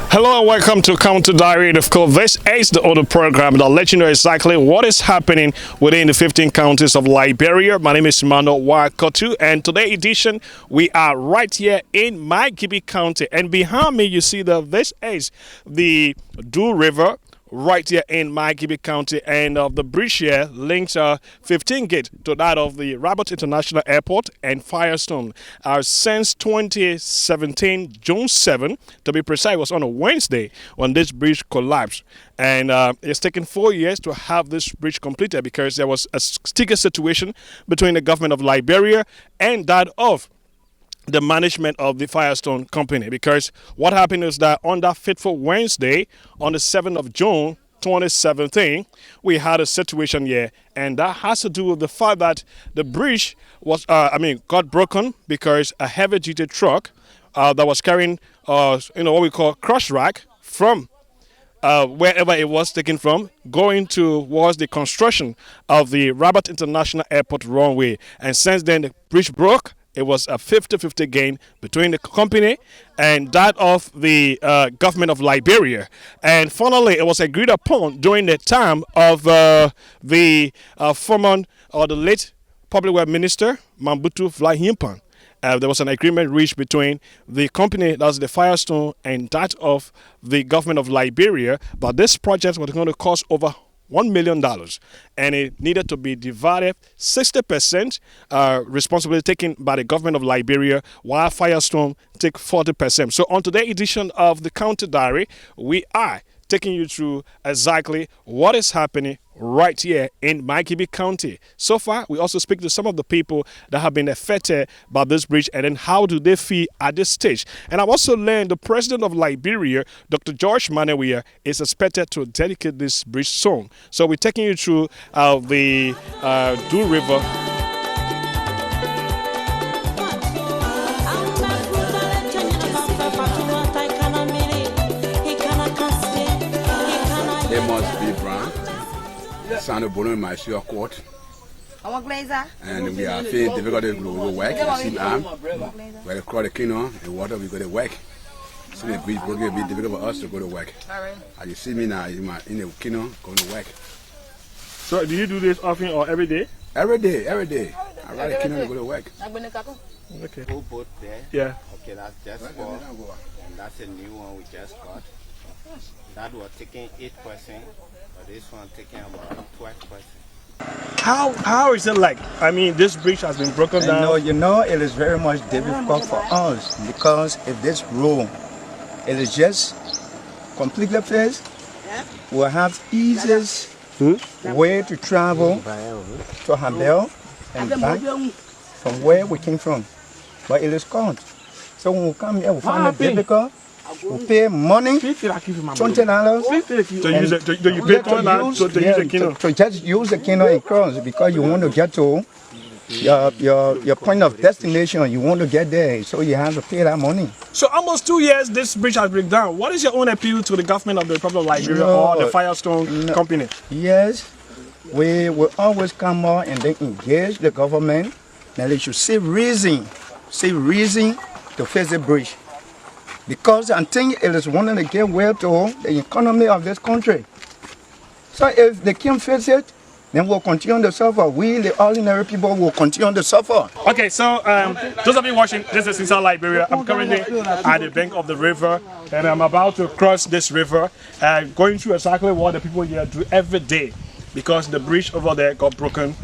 Hello and welcome to County Diary. Of course, this is the audio program that'll let you know exactly what is happening within the 15 counties of Liberia. My name is Emmanuel Wakotu, and today edition we are right here in Margibi County, and behind me you see that this is the Dusa River right here in Margibi County, and the bridge here links 15 gate to that of the Rabat International Airport and Firestone. Since 2017, June 7, to be precise, was on a Wednesday when this bridge collapsed. And it's taken 4 years to have this bridge completed because there was a sticky situation between the government of Liberia and that of the management of the Firestone company, because what happened is that on that fateful Wednesday, on the 7th of June 2017, we had a situation here, and that has to do with the fact that the bridge was, got broken because a heavy-duty truck that was carrying, what we call crush rack from wherever it was taken from, going towards the construction of the Rabat International Airport runway, and since then the bridge broke. It was a 50-50 gain between the company and that of the government of Liberia. And finally, it was agreed upon during the time of the former or the late Public Works Minister, Mambutu Vlahimpan. There was an agreement reached between the company, that's the Firestone, and that of the government of Liberia. But this project was going to cost over $1 million, and it needed to be divided 60% responsibility taken by the government of Liberia, while Firestone take 40%. So on today's edition of the County Diary, we are taking you through exactly what is happening right here in Margibi County. So far, we also speak to some of the people that have been affected by this bridge, and then how do they feel at this stage. And I've also learned the president of Liberia, Dr. George Manewia, is expected to dedicate this bridge soon. So we're taking you through the Dusa River. They must be brown. Sound bolo in my sure court. And we are feeling difficult to go work. You see, where across the canoe, the water, we go to work. So the bridge will be difficult for us to go to work. As you see me now, in the canoe, going to work. So do you do this often or every day? Every day. I ride a canoe to go to work. Okay. Whole boat there? Yeah. Okay, that's just for, and that's a new one we just got. That was taking 8%, but this one taking about 12%. How is it like? I mean, this bridge has been broken down. You know, it is very much difficult for us because if this road, it is just completely fixed, we'll have easiest way to travel to Habel and back from where we came from. But it is cold. So when we come here, we find it difficult. We pay money, $20. To just use the canoe and cross because you want to get to your point of destination. You want to get there, so you have to pay that money. So almost 2 years this bridge has been down. What is your own appeal to the government of the Republic of Liberia or the Firestone company? Yes, we will always come out and then engage the government. Now they should see reason to fix the bridge. Because I think it is one of the gateway to the economy of this country. So if they can't fix it, then we'll continue to suffer. We, the ordinary people, will continue to suffer. Okay, so those of you watching, this is inside Liberia. I'm currently at the bank of the river, and I'm about to cross this river, going through exactly what the people here do every day, because the bridge over there got broken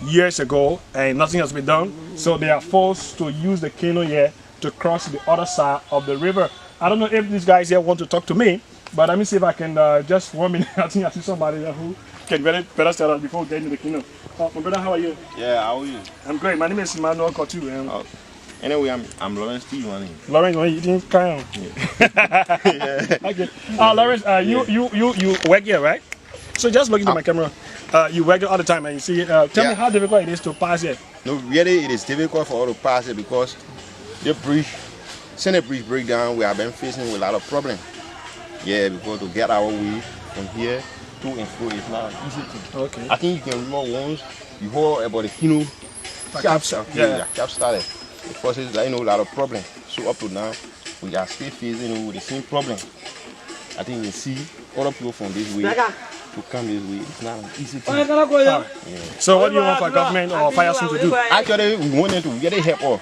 years ago, and nothing has been done. So they are forced to use the canoe here to cross the other side of the river. I don't know if these guys here want to talk to me, but let me see if I can just 1 minute. I think I see somebody who can better start us before we get into the canoe. My brother, how are you? Yeah, how are you? I'm great. My name is Emmanuel Kotu. Anyway, I'm Lawrence T. Lawrence, you didn't carry on. Yeah. Okay. Lawrence, you work here, right? So just look into my camera. You work here all the time, and you see. Tell me how difficult it is to pass here. No, really, it is difficult for us to pass it because the bridge, since the bridge break down, we have been facing a lot of problems. Yeah, because to get our way from here to and fro is not easy to. Okay. I think you can remember once you heard about the canoe. Cap started. The first is a lot of problems. So up to now, we are still facing with the same problem. I think you see other people from this way to come this way. It's not an easy thing. Yeah. So what do you want for government or fire to do? Actually, we wanted to really help us.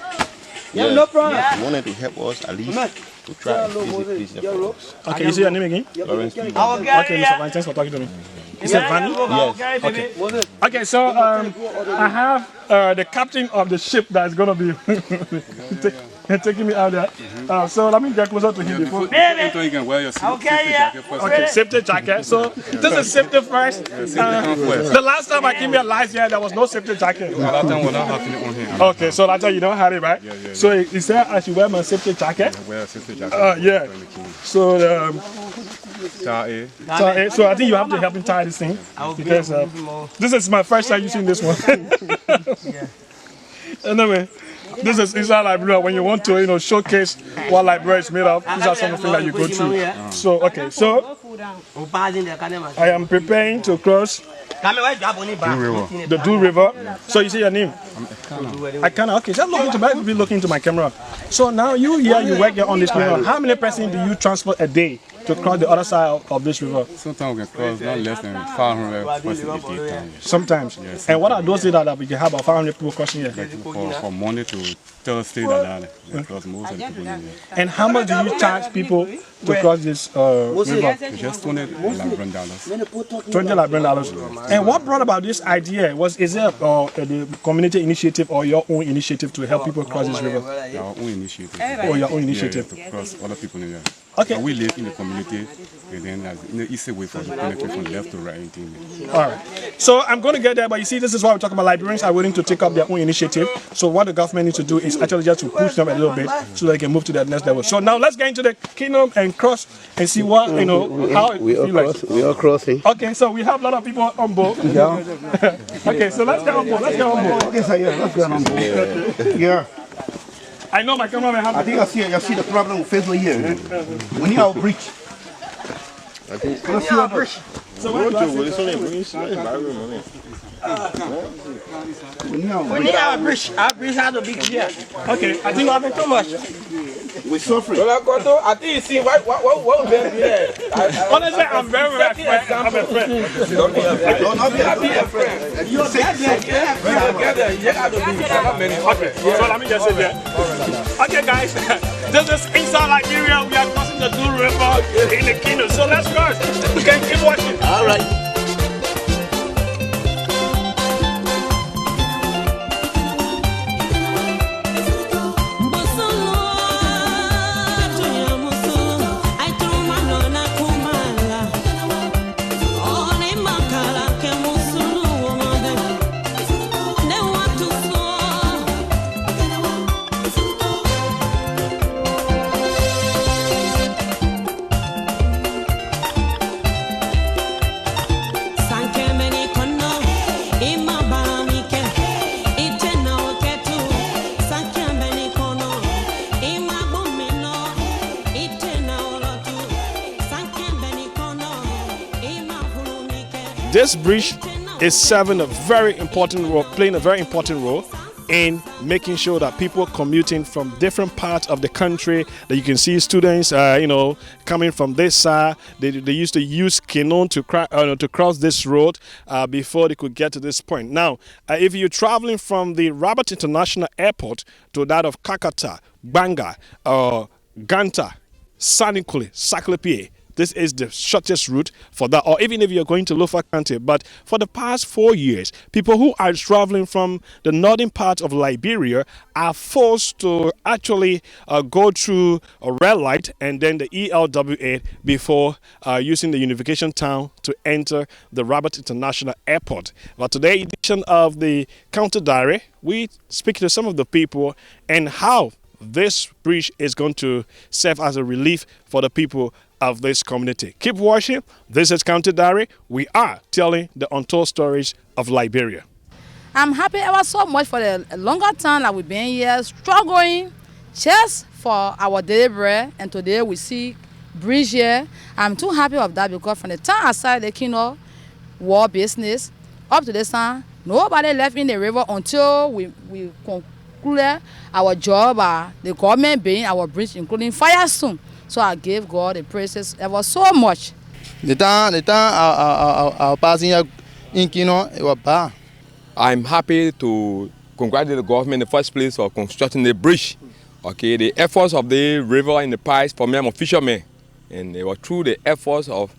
Yeah, no problem. We wanted to help us at least to try and fix the place. Okay, you see your name again? Lawrence T. Okay, Mr. Van, thanks for talking to me. Is it Vanny? Yes. Okay. Okay, so I have the captain of the ship that's gonna be taking me out there. So let me get closer to him before. You can wear your safety jacket first. Okay, safety jacket. So this is safety first. The last time I came here last year, there was no safety jacket. That time we don't have it on here. Okay, so that's how you don't have it, right? Yeah. So he said I should wear my safety jacket. Wear a safety jacket. Yeah. So tie. so I think you have to help me tie this thing because this is my first time using this one. Anyway, this is inside Liberia. When you want to, showcase what Liberia is made of, these are some of the things that you go through. So, okay, so I am preparing to cross the Du River. So you see your name? I can. Okay, just look into my camera. So now you work here on this river. How many persons do you transport a day to cross the other side of this river? Sometimes we can cross not less than 500 persons a day. Sometimes. Yes, and what are those days that we can have about 500 people crossing here? For Monday to Thursday, we cross most of the people in here. And how much do you charge people to cross this river? Just $20. $20. And what brought about this idea? Is it the community initiative or your own initiative to help people cross this river? Our own initiative. Oh, your own initiative. To cross other people in here. Okay. And we live in the community, and then there's an easy way for the benefit from left to right. All right. So I'm going to get there, but you see, this is why we're talking about Liberians are willing to take up their own initiative. So what the government needs to do is actually just to push them a little bit so they can move to the next level. So now let's get into the kingdom and cross and see what, how it feels like. We are crossing. Okay, so we have a lot of people on board. Yeah. Okay, so let's get on board. Okay, so let's go on board. Yeah. I know my cameraman has. I think I see the problem we face here. We need our bridge. So what do I say? We need our bridge. Our bridge has to be clear. Okay, I think having too much. We're suffering. I think you see what will be there. Honestly, I'm very afraid. I'm afraid. Don't be afraid. You get there. You have to be. Okay, so let me just say that. Okay, guys, this is inside Liberia. We are crossing the Du River in the kingdom. So let's cross. You can keep watching. All right. This bridge is serving a very important role, playing a very important role in making sure that people commuting from different parts of the country, that you can see students, coming from this side. They used to use canoe to cross this road before they could get to this point. Now, if you're traveling from the Rabat International Airport to that of Kakata, Banga, Ganta, Sanikuli, Saklepie, this is the shortest route for that, or even if you're going to Lofa County. But for the past 4 years, people who are traveling from the northern part of Liberia are forced to actually go through a red light and then the ELW8 before using the unification town to enter the Rabat International Airport. But today's edition of the Counter Diary, we speak to some of the people and how this bridge is going to serve as a relief for the people of this community. Keep watching. This is Counter Diary. We are telling the untold stories of Liberia. I'm happy ever so much for the longer time that we've been here, struggling just for our daily bread. And today we see bridge here. I'm too happy of that because from the time I started the war business up to this time, nobody left in the river until we concluded our job, the government being our bridge, including Firestone. So I gave God the praises ever so much. The time I passing here in Kino, it was bad. I'm happy to congratulate the government in the first place for constructing the bridge. Okay, the efforts of the river in the past, for me, I'm a fisherman, and it was through the efforts of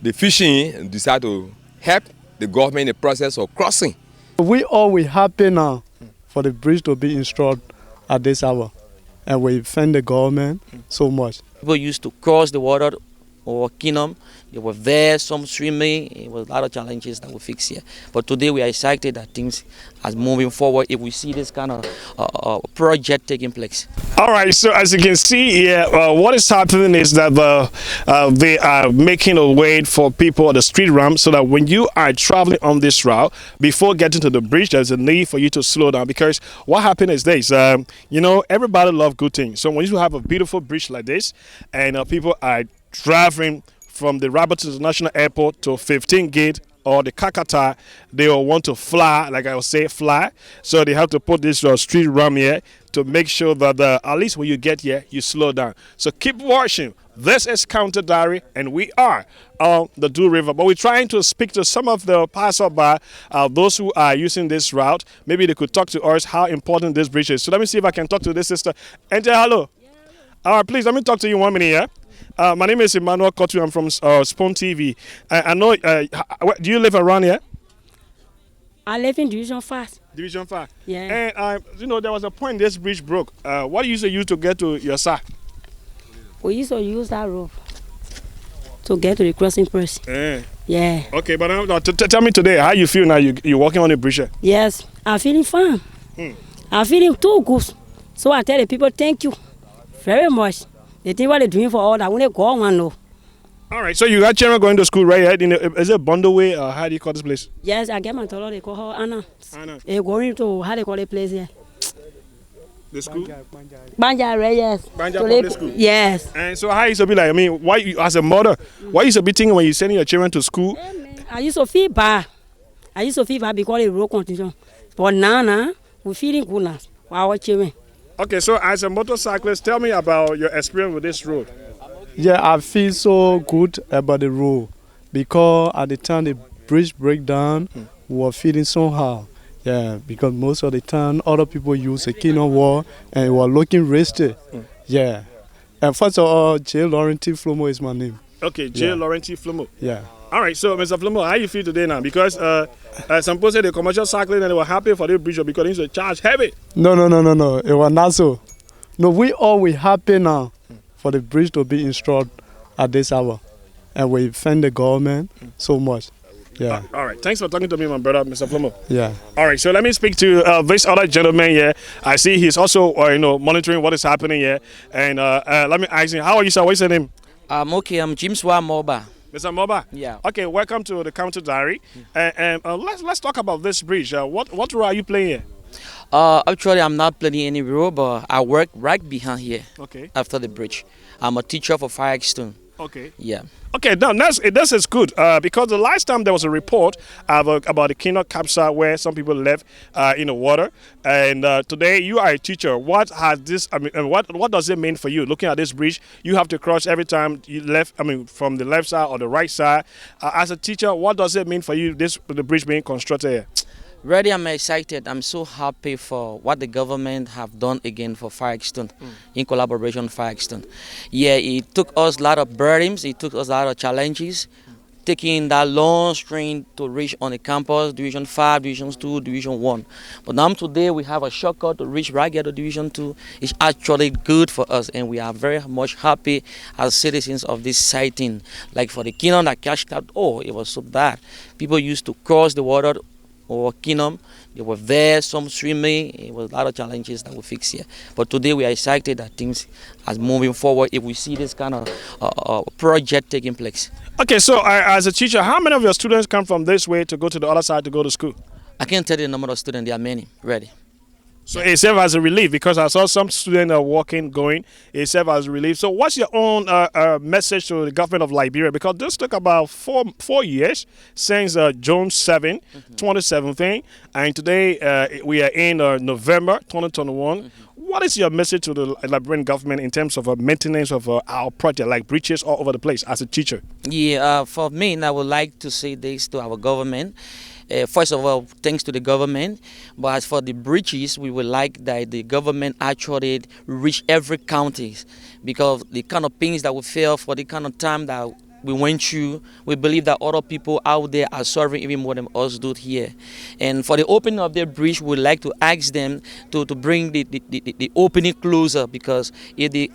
the fishing decided to help the government in the process of crossing. We always happy now for the bridge to be installed at this hour, and we thank the government so much. People used to cross the water or kingdom. They were there, some swimming. It was a lot of challenges that we fix here. But today we are excited that things are moving forward if we see this kind of project taking place. All right, so as you can see here, what is happening is that they are making a way for people on the street ramp so that when you are traveling on this route, before getting to the bridge, there's a need for you to slow down, because what happened is this, everybody loves good things. So when you have a beautiful bridge like this and people are driving from the Rabat International Airport to 15 Gate or the Kakata, they will want to fly, like I would say, fly. So they have to put this street ramp here to make sure that at least when you get here, you slow down. So keep watching. This is Counter Diary, and we are on the Du River. But we're trying to speak to some of the passerby, those who are using this route. Maybe they could talk to us how important this bridge is. So let me see if I can talk to this sister. Enter, hello. All right, please, let me talk to you 1 minute here. My name is Emmanuel Kotu. I'm from Spawn TV. I know, do you live around here? I live in Division 5. Division 5? Yeah. And, there was a point this bridge broke. What you used to use to get to your side? We used to use that rope to get to the crossing place. Yeah. Okay, but now, tell me today, how you feel now you're walking on the bridge here? Yes, I'm feeling fine. I'm feeling too good. So I tell the people, thank you very much. They think what they're doing for all that. When they go on, no. All right, so you got children going to school right here? Is it Bundle Way, or how do you call this place? Yes, I get my daughter, they call her Anna. They're going to, how they call the place here? The school? Banja, yes. Banja Public School? Yes. And so how you should be like, why you, as a mother, why you should be thinking when you're sending your children to school? I used to feel bad. Because the road condition. But now, we're feeling good now for our children. Okay, so as a motorcyclist, tell me about your experience with this road. Yeah, I feel so good about the road because at the time the bridge break down, we were feeling somehow. Yeah, because most of the time other people use a kino wall and we were looking rested. Yeah. And first of all, J. Laurenti Flomo is my name. Okay, J. Laurenti Flomo. Yeah. All right, so Mr. Flomo, how you feel today now? Because some people say the commercial cycling and they were happy for the bridge because they used to charge heavy. No. It was not so. No, we always happy now for the bridge to be installed at this hour. And we thank the government so much. Yeah. All right. Thanks for talking to me, my brother, Mr. Flomo. Yeah. All right. So let me speak to this other gentleman here. I see he's also, monitoring what is happening here. And let me ask him, how are you, sir? What's your name? I'm okay. I'm James Moba. Mr. Moba? Yeah. Okay, welcome to the Counter Diary. And let's talk about this bridge. What role are you playing here? Actually, I'm not playing any role, but I work right behind here. Okay. After the bridge. I'm a teacher for Firestone. Okay. Yeah. Okay, now this is good because the last time there was a report about the canoe capsule where some people left in the water, and today you are a teacher. What has this? I mean, what does it mean for you? Looking at this bridge, you have to cross every time you left. I mean, from the left side or the right side. As a teacher, what does it mean for you? The bridge being constructed here. Really, I'm excited. I'm so happy for what the government have done again for Firestone, in collaboration with Firestone. Yeah, it took us a lot of burdens, it took us a lot of challenges, taking that long string to reach on the campus, Division 5, Division 2, Division 1. But now today we have a shortcut to reach right here to Division 2. It's actually good for us, and we are very much happy as citizens of this sighting. Like for the Kingdom that cashed out, oh, it was so bad. People used to cross the water or Kingdom, they were there, some swimming. It was a lot of challenges that we fix here. But today we are excited that things are moving forward if we see this kind of project taking place. Okay, so as a teacher, how many of your students come from this way to go to the other side to go to school? I can't tell you the number of students, there are many, ready. So it serves as a relief because I saw some students are walking, going. It serves as a relief. So what's your own message to the government of Liberia? Because this took about four years since June 7, 2017, and today we are in November 2021. What is your message to the Liberian government in terms of maintenance of our project, like bridges all over the place as a teacher? Yeah, for me, I would like to say this to our government. First of all, thanks to the government. But as for the bridges, we would like that the government actually reach every county, because the kind of things that we feel for the kind of time that we went through, we believe that other people out there are suffering even more than us do here. And for the opening of the bridge, we'd like to ask them to bring the opening closer, because if they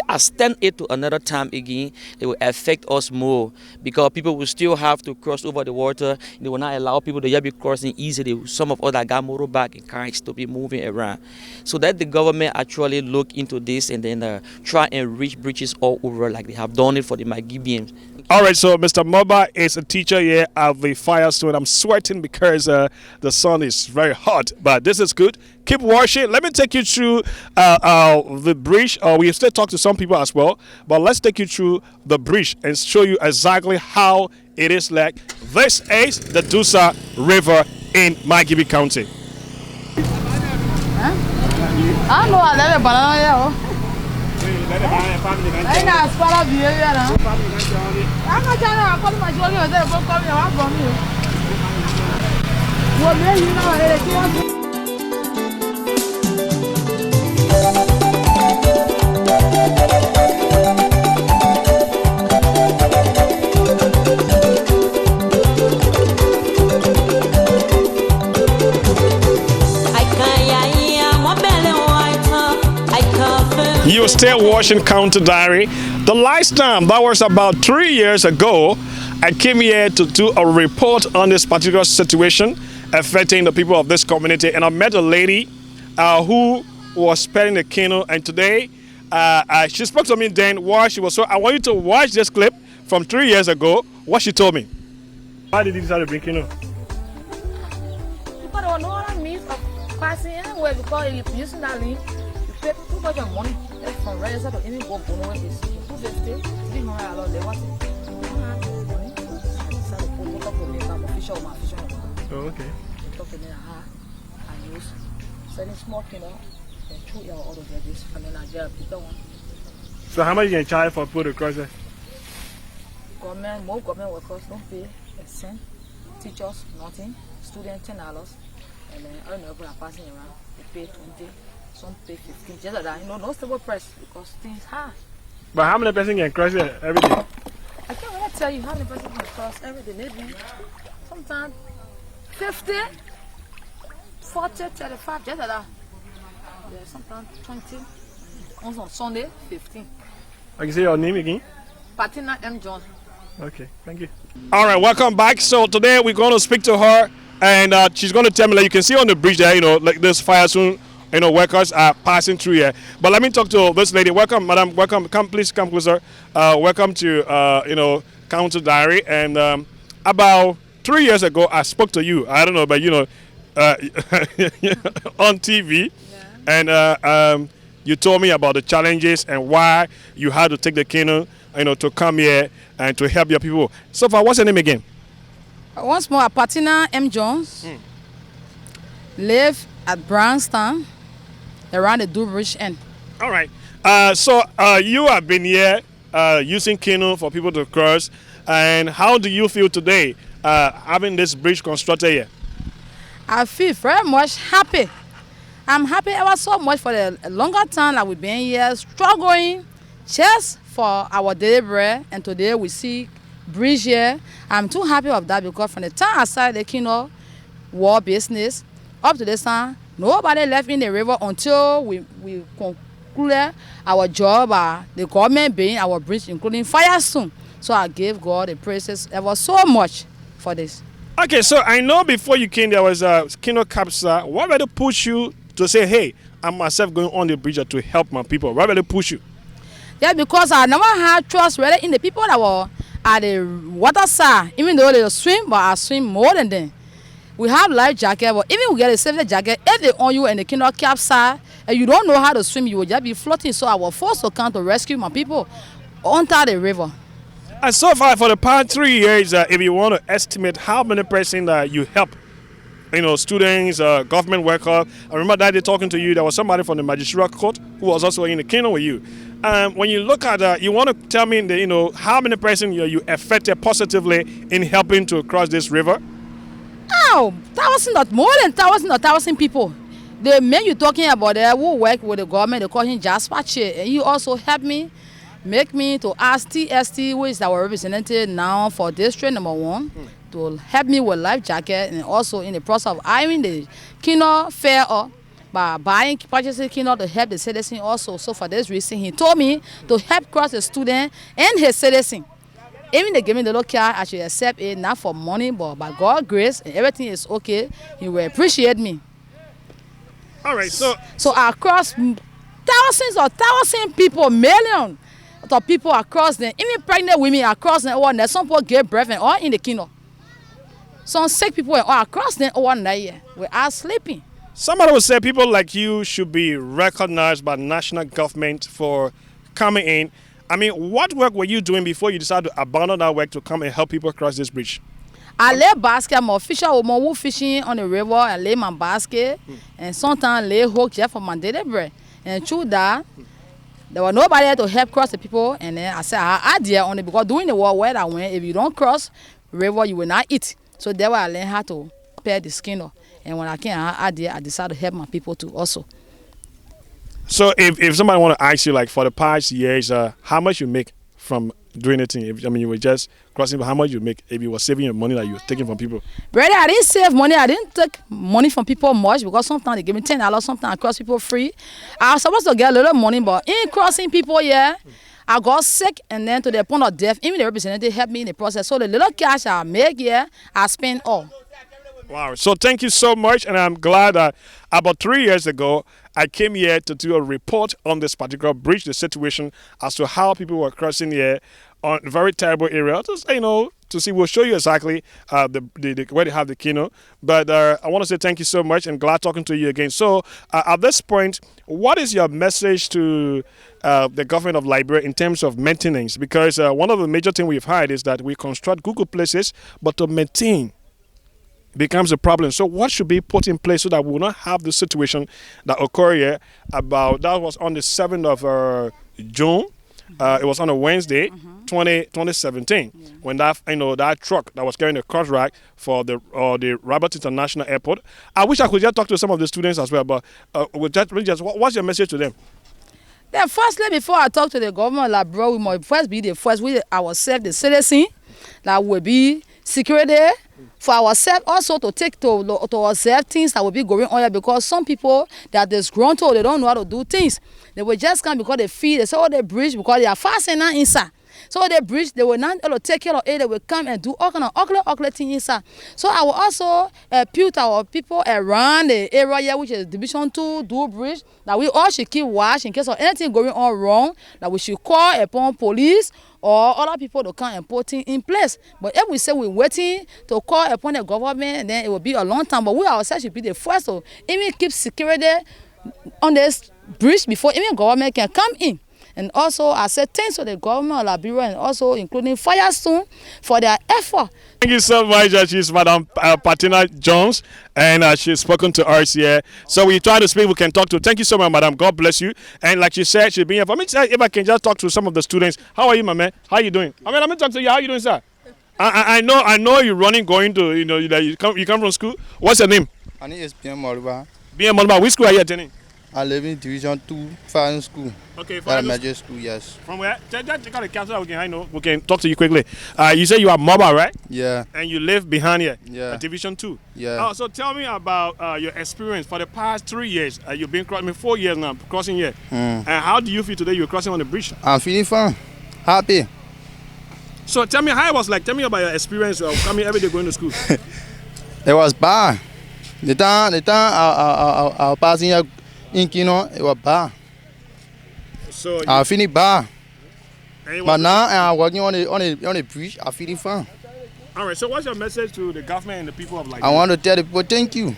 extend it to another time again, it will affect us more, because people will still have to cross over the water. They will not allow people to just be crossing easily. Some of us that got motorbike and cars to be moving around. So that the government actually look into this and then try and reach bridges all over like they have done it for the Margibi. All right, so Mr. Moba is a teacher here at the Firestone. I'm sweating because the sun is very hot, but this is good. Keep watching. Let me take you through the bridge. We still talk to some people as well, but let's take you through the bridge and show you exactly how it is like. This is the Dusa River in Margibi County. I know I never banana. I know spara behavior now. I'm not trying to call my jolly or they're going to come from you. Well, then you know, You're still watching County Diary. The last time, that was about 3 years ago, I came here to do a report on this particular situation affecting the people of this community, and I met a lady who was spelling the canoe, and today she spoke to me then while she was so. I want you to watch this clip from 3 years ago, what she told me. Why did you decide to bring canoe? Because there was no other means of passing anywhere, because if you're using that link, you pay too much of money. From register to any go for is 250, 300. They want it. Oh, okay. I use selling small canoe and 2 year out of this, and then I get a bigger one. So how much you can charge for put across there? More government workers don't pay a cent. Teachers, nothing. Students, $10. And then I don't know if we are passing around, they pay 20. Some pay 15, just like that, you know, no stable price because things hard. But how many person can cross it every day? I can't really tell you how many person can cross every day. Maybe sometimes 50, 40, 35, just like that. Yeah, sometimes 20. On Sunday, 15. I can say your name again? Patina M. John. Okay, thank you. All right, welcome back. So today we're going to speak to her, and she's going to tell me, like you can see on the bridge there, you know, like this Firestone. You know, workers are passing through here. But let me talk to this lady. Welcome, madam. Welcome. Please come closer. Welcome to, you know, County Diary. And about 3 years ago, I spoke to you. I don't know, but, you know, on TV. Yeah. And you told me about the challenges and why you had to take the canoe to come here and to help your people. So far, what's your name again? Once more, Patina M. Jones. Live at Brownstown, around the Dubridge end. All right. So you have been here using canoe for people to cross. And how do you feel today having this bridge constructed here? I feel very much happy. I'm happy ever so much for the longer time that we've been here struggling just for our daily bread. And today we see bridge here. I'm too happy of that because from the time I started the canoe war business up to this time, nobody left in the river until we concluded our job, the government being our bridge, including Firestone. So I gave God the praises ever so much for this. Okay, so I know before you came there was a canoe capture. What made it push you to say, hey, I'm myself going on the bridge to help my people? What made it push you? Yeah, because I never had trust really in the people that were at the water side. Even though they swim, but I swim more than them. We have life jacket, but even we get a safety jacket, if they on you and the canoe capture and you don't know how to swim, you will just be floating. So I was forced to come to rescue my people onto the river. And so far, for the past 3 years, if you want to estimate how many persons you help, students, government workers. I remember that day talking to you, there was somebody from the magistrate court who was also in the canoe with you. When you look at, you want to tell me, how many persons you affected positively in helping to cross this river? Oh, not more than 1,000 people. The man you're talking about there who work with the government, they call him Jasper Che, and he also helped me. Make me to ask TST, who is our representative now for district number 1, to help me with life jacket and also in the process of hiring the canoe fare by purchasing canoe to help the citizen also. So for this reason, he told me to help cross the student and his citizen. Even they give me the little car, I should accept it, not for money, but by God's grace, and everything is okay. He will appreciate me. All right, so I cross thousands people, millions of people across them, even pregnant women across them overnight. Some people gave birth and all in the canoe. Some sick people all across them overnight without sleeping. Somebody would say people like you should be recognized by the national government for coming in. I mean, what work were you doing before you decided to abandon that work to come and help people cross this bridge? I lay basket, I'm a fisher, I'm fishing on the river. I lay my basket and sometimes lay hook just for my daily bread. And through that, there was nobody there to help cross the people, and then I said I idea on it because doing the war where I went, if you don't cross the river, you will not eat. So that's why I learned how to prepare the skin. And when I came I decided to help my people too also. So if somebody want to ask you, like, for the past years, how much you make from doing anything? You were just crossing, but how much you make if you were saving your money that you were taking from people? Brother, I didn't save money. I didn't take money from people much because sometimes they give me $10, sometimes I cross people free. I was supposed to get a little money, but in crossing people, I got sick, and then to the point of death, even the representative helped me in the process. So the little cash I make I spend all. Wow. So thank you so much, and I'm glad that about 3 years ago, I came here to do a report on this particular bridge, the situation as to how people were crossing here on a very terrible area. Just, to see, we'll show you exactly where they have the canoe. But I want to say thank you so much, and glad talking to you again. So at this point, what is your message to the government of Liberia in terms of maintenance? Because one of the major things we've had is that we construct Google places, but to maintain becomes a problem. So what should be put in place so that we will not have the situation that occurred here that was on the 7th of June. It was on a Wednesday, 2017, when that truck that was carrying the cross rack for the Robert International Airport. I wish I could just talk to some of the students as well, but what's your message to them? Then firstly, before I talk to the government, like, bro, we must first be the first. We ourselves, the citizen, that will be security for ourselves, also to take to observe things that will be going on here, because some people that disgruntled, they don't know how to do things. They will just come because they feel they saw the bridge because they are fastened inside. So the bridge, they will not take care of it. They will come and do all kind of ugly things inside. So I will also put our people around the area here, which is Division 2, Do Bridge, that we all should keep watch in case of anything going on wrong, that we should call upon police or other people to come and put things in place. But if we say we're waiting to call upon the government, then it will be a long time. But we ourselves should be the first to even keep security on this bridge before even government can come in. And also, I say thanks to the government of Liberia and also including Firestone for their effort. Thank you so much. She's Madam Patina Jones, and she's spoken to us here. So we try to speak, we can talk to. Thank you so much, Madam. God bless you. And like she said, she's been here. For me, if I can just talk to some of the students. How are you, my man? How are you doing? I mean, let me talk to you. How are you doing, sir? I know you're running, going to, you come from school. What's your name? My name is Bien Moluba. Bien Moluba. Which school are you attending? I live in Division 2, Foreign School. Okay, Elementary school, yes. From where? Just take out the camera. We can talk to you quickly. You say you are mobile, right? Yeah. And you live behind here. Yeah. Division 2. Yeah. So tell me about your experience for the past 3 years. You've been crossing 4 years now, crossing here. And how do you feel today? You're crossing on the bridge. I'm feeling fun, happy. So tell me how it was like. Tell me about your experience of coming every day going to school. It was bad. The time I was passing here in Kino, it was bad. So I feeling bad. But now I'm working on the bridge. I'm feeling fun. All right. So what's your message to the government and the people of Liberia? I want to tell the people thank you.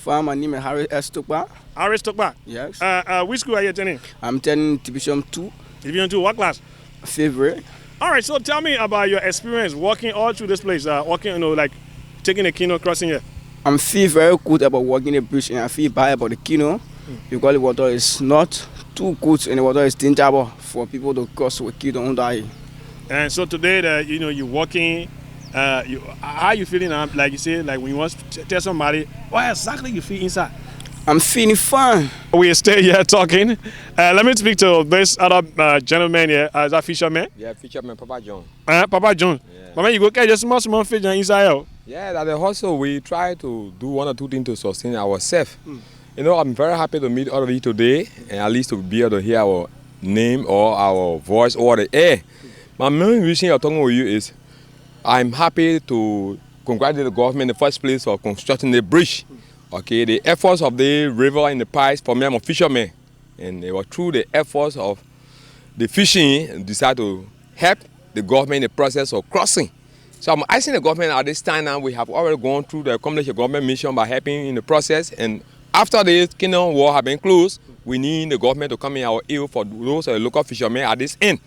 My name is Harry S. Tokba. Harry Tokba? Yes. Which school are you attending? I'm attending Division 2. Division 2, what class? Favorite. All right, so tell me about your experience walking all through this place, like taking the canoe crossing here. I feel very good about walking the bridge, and I feel bad about the canoe because the water is not too good and the water is dangerous for people to cross with canoe and die. And so today, you're walking. How are you feeling? Like you say, like when you want to tell somebody, what exactly you feel inside? I'm feeling fine. We stay here talking. Let me speak to this other gentleman here. Is that fisherman? Yeah, fisherman, Papa John. Papa John. Yeah. Mama, you go catch just small fish inside. Yeah, that also we try to do 1 or 2 things to sustain ourselves. I'm very happy to meet all of you today, and at least to be able to hear our name or our voice over the air. My main reason I'm talking with you is I'm happy to congratulate the government in the first place for constructing the bridge. Okay, the efforts of the river in the past, for me, I'm a fisherman, and it was through the efforts of the fishing decided to help the government in the process of crossing. So I'm asking the government at this time now, we have already gone through the accomplished government mission by helping in the process, and after the Kingdom War have been closed, we need the government to come in our aid for those local fishermen at this end,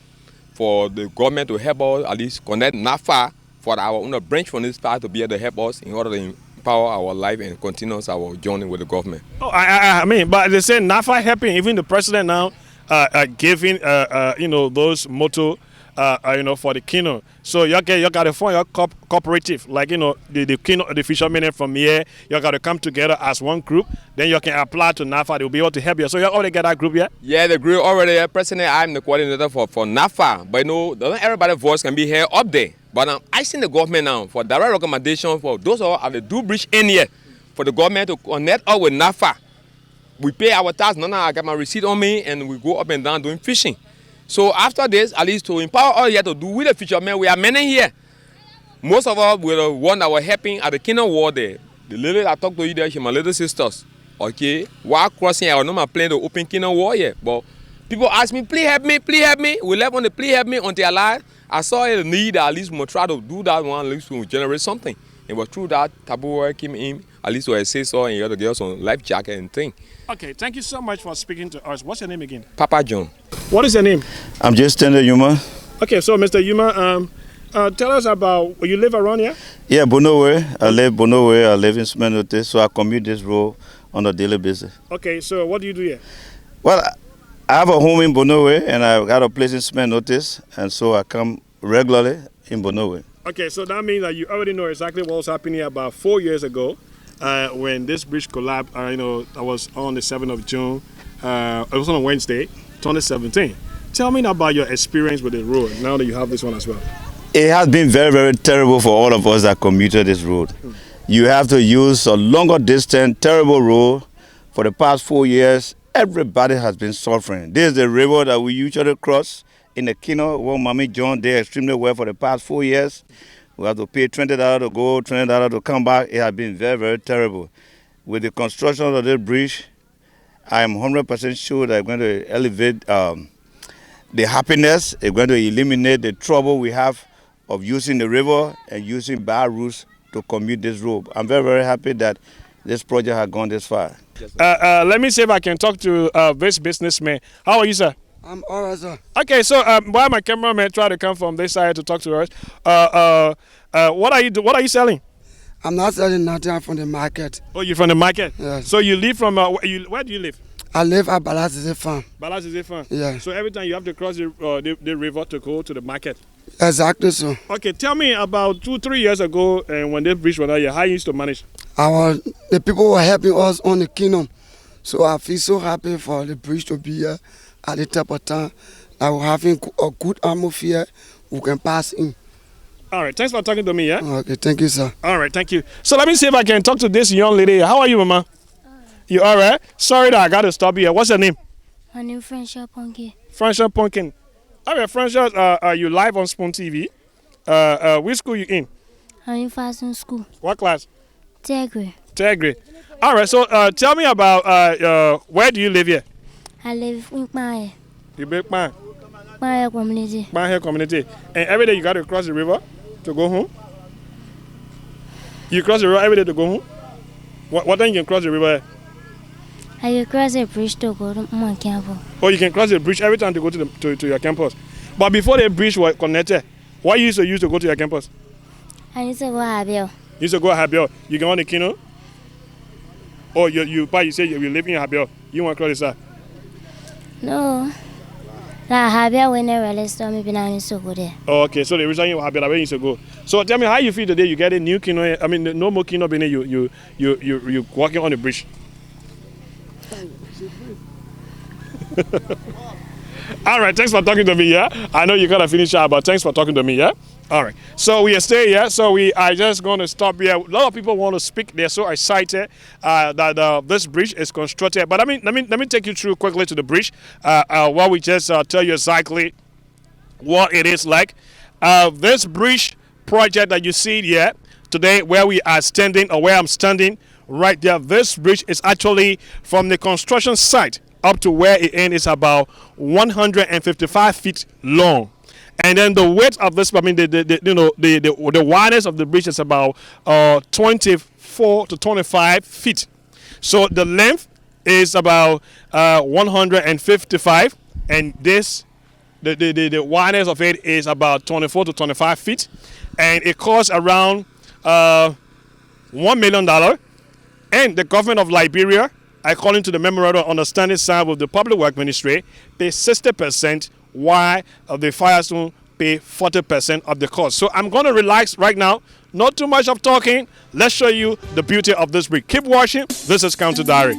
for the government to help us at least connect NAFA for our own branch from this part to be able to help us in order to empower our life and continue our journey with the government. Oh, I mean, but they say NAFA helping, even the president now giving those motto for the canoe. So you got to form your cooperative, like the canoe, the fishermen from here. You got to come together as one group. Then you can apply to NAFA. They'll be able to help you. So you already got that group yet? Yeah, the group already. Personally, I'm the coordinator for NAFA. But not everybody's voice can be heard up there. But I'm asking the government now for direct recommendation for those who are at the do bridge in here, for the government to connect up with NAFA. We pay our tax. Now I got my receipt on me, and we go up and down doing fishing. So after this, at least to empower all here to do with the fishermen, we are many here. Most of us were the one that were helping at the Kingdom War there. The lady I talked to you there, she's my little sisters. Okay, while crossing, I know my plan to open Kingdom War here, but people ask me, please help me, please help me. We left on the please help me until I saw a need that at least we try to do that one, at least to generate something. And but through that, Tabu came in, at least we say so, and you have to get us on life jacket and thing. Okay, thank you so much for speaking to us. What's your name again? Papa John. What is your name? I'm just Tender Yuma. Okay, so Mr. Yuma, tell us about, you live around here? Yeah, Bonowe. I live Bonowe. I live in Smenote, so I commute this road on a daily basis. Okay, so what do you do here? Well, I have a home in Bonowe, and I've got a place in Smenote, and so I come regularly in Bonowe. Okay, so that means that you already know exactly what was happening here about 4 years ago when this bridge collapsed. I was on the 7th of June. It was on a Wednesday, 2017. Tell me about your experience with the road now that you have this one as well. It has been very, very terrible for all of us that commuted this road. You have to use a longer distance, terrible road. For the past 4 years, everybody has been suffering. This is the river that we usually cross in the Kino, where Mommy John did extremely well for the past 4 years. We have to pay $20 to go, $20 to come back. It has been very, very terrible. With the construction of this bridge, I am 100% sure that it's going to elevate the happiness. It's going to eliminate the trouble we have of using the river and using bad routes to commute this road. I'm very, very happy that this project has gone this far. Let me see if I can talk to this businessman. How are you, sir? I'm alright, sir. Okay, so while my cameraman try to come from this side to talk to us, what are you selling? I'm not selling nothing. I'm from the market. Oh, you're from the market? Yes. So you live from where do you live? I live at Balazese Farm. Balazese Farm. Yeah. So every time you have to cross the river to go to the market. Exactly, so. Okay, tell me about 2-3 years ago, and when the bridge was out here, how you used to manage? The people were helping us on the kingdom, so I feel so happy for the bridge to be here at the top of town. That we're having a good atmosphere. We can pass in. All right, thanks for talking to me, yeah? Okay, thank you, sir. All right, thank you. So let me see if I can talk to this young lady. How are you, Mama? You all right? Sorry that I got to stop you. What's your name? My name is Francia Punky. Francia Pumpkin. All right, Francia, are you live on Spoon TV? Which school you in? I'm in fashion school. What class? Third grade. Third grade. All right, so tell me about where do you live here? I live in Maya. You live in Maya community. Maya community. And every day you got to cross the river to go home? You cross the river every day to go home? What time you can cross the river? I can cross the bridge to go to my campus. Oh, you can cross the bridge every time to go to your campus. But before the bridge was connected, what you used to go to your campus? I used to go Habiel. You used to go Habiel. You go on the canoe? Oh, you say you live in Habiel. You want to cross the side? No. Like Habiel when they really saw me, I used to go there. Oh, okay. So the reason you Habiel, where you used to go. So tell me how you feel today. You get a new canoe. I mean, no more canoe being you walking on the bridge. All right, thanks for talking to me, yeah? I know you gotta finish out, but thanks for talking to me, yeah? All right, so we are staying here, so we are just going to stop here. A lot of people want to speak. They're so excited that this bridge is constructed. But let me take you through quickly to the bridge while we just tell you exactly what it is like. This bridge project that you see here today, where we are standing, or where I'm standing right there, this bridge is actually from the construction site up to where it ends is about 155 feet long. And then the width of this, I mean, the wideness of the bridge is about 24 to 25 feet. So the length is about 155, and this, the wideness of it is about 24 to 25 feet, and it costs around $1 million. And the government of Liberia, according to the memorandum of understanding signed with the Public Works Ministry, pays 60%, while the Firestone pay 40% of the cost. So I'm going to relax right now. Not too much of talking. Let's show you the beauty of this bridge. Keep watching. This is Counter Diary.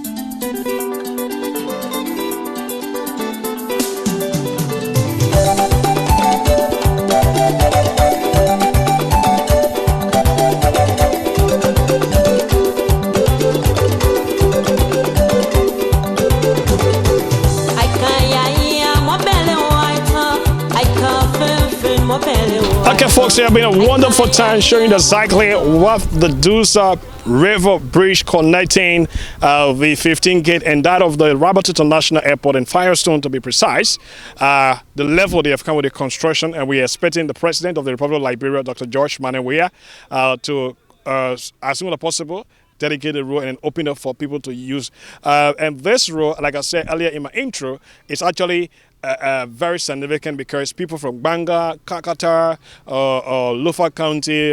Okay, folks, it has been a wonderful time showing exactly what the Dusa River Bridge connecting the 15 gate and that of the Rabat International Airport in Firestone, to be precise. The level they have come with the construction, and we are expecting the President of the Republic of Liberia, Dr. George Manewea, to, as soon as possible, dedicate the road and open it for people to use. And this road, like I said earlier in my intro, is actually very significant because people from Banga, Kakata, Lufa County,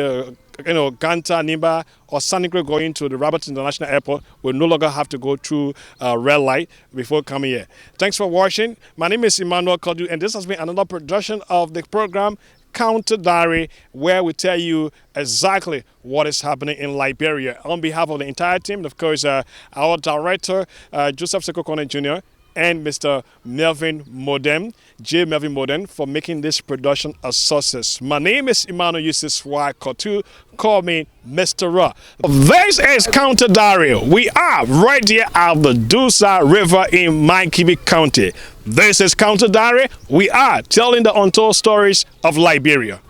Ganta, Niba, or Sanikwe going to the Rabat International Airport will no longer have to go through red light before coming here. Thanks for watching. My name is Emmanuel Kodu, and this has been another production of the program Counter Diary, where we tell you exactly what is happening in Liberia. On behalf of the entire team, and of course, our director, Joseph Sekokone Jr., and Mr. Melvin Modem, J. Melvin Modem, for making this production a success. My name is Emmanuel Yusuf Kotu. Call me Mr. Ra. This is Counter Diary. We are right here at the Dusa River in Margibi County. This is Counter Diary. We are telling the untold stories of Liberia.